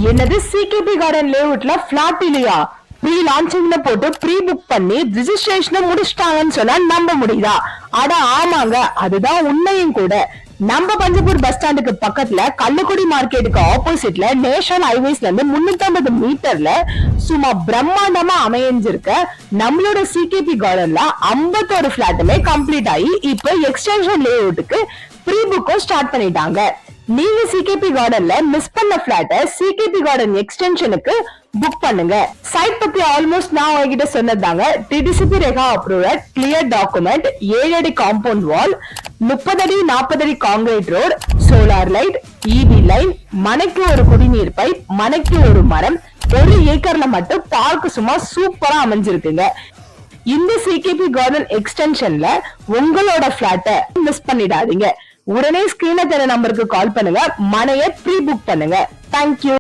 என்னது CKP garden லேஅவுட்ல plot இல்லையா? Pre லான்ச்சிங்ல போட்டு ப்ரீ புக் பண்ணி ரிஜிஸ்ட்ரேஷன் முடிச்சிட்டாங்கன்னு சொன்னா நம்ப முடியுதா? அட ஆமாங்க, அதுதான் உண்மையும் கூட. நம்ம பஞ்சப்பூர் பஸ் ஸ்டாண்டுக்கு பக்கத்துல கள்ளுக்குடி மார்க்கெட்டுக்கு ஆப்போசிட்ல நேஷனல் ஹைவேஸ்ல இருந்து 350 மீட்டர்ல சும்மா பிரம்மாண்டமா அமைஞ்சிருக்க நம்மளோட சிகேபி கார்டன்ல 51 பிளாட்டுமே கம்ப்ளீட் ஆகி இப்ப எக்ஸ்டென்ஷன் லேஅவுட்டுக்கு ப்ரீ புக்கும் ஸ்டார்ட் பண்ணிட்டாங்க. நீங்க சிகேபி கார்டன்ல மிஸ் பண்ண பிளாட்ட சிகேபி கார்டன் எக்ஸ்டென்ஷனுக்கு புக் பண்ணுங்க. சைட் பத்தி ஆல்மோஸ்ட் நான் உங்ககிட்ட சொன்னதாங்க. டிடிசிபி ரெகா அப்ரூவ்ட் கிளியர் டாக்குமெண்ட், 7 அடி காம்பவுண்ட் வால், 30 அடி 40 அடி concrete road, solar light, EB line, மனைக்கு ஒரு குடிநீர் பைப், மனைக்கு ஒரு மரம், 1 ஏக்கர்ல மட்டும் பார்க் சும்மா சூப்பரா அமைஞ்சிருக்குங்க. இந்த சிகேபி கார்டன் எக்ஸ்டென்ஷன்ல உங்களோட பிளாட்ட மிஸ் பண்ணிடாதீங்க. உடனே ஸ்கிரீன்ல தெரிய நம்பருக்கு கால் பண்ணுங்க, மனையை ப்ரீ புக் பண்ணுங்க. தேங்க்யூ.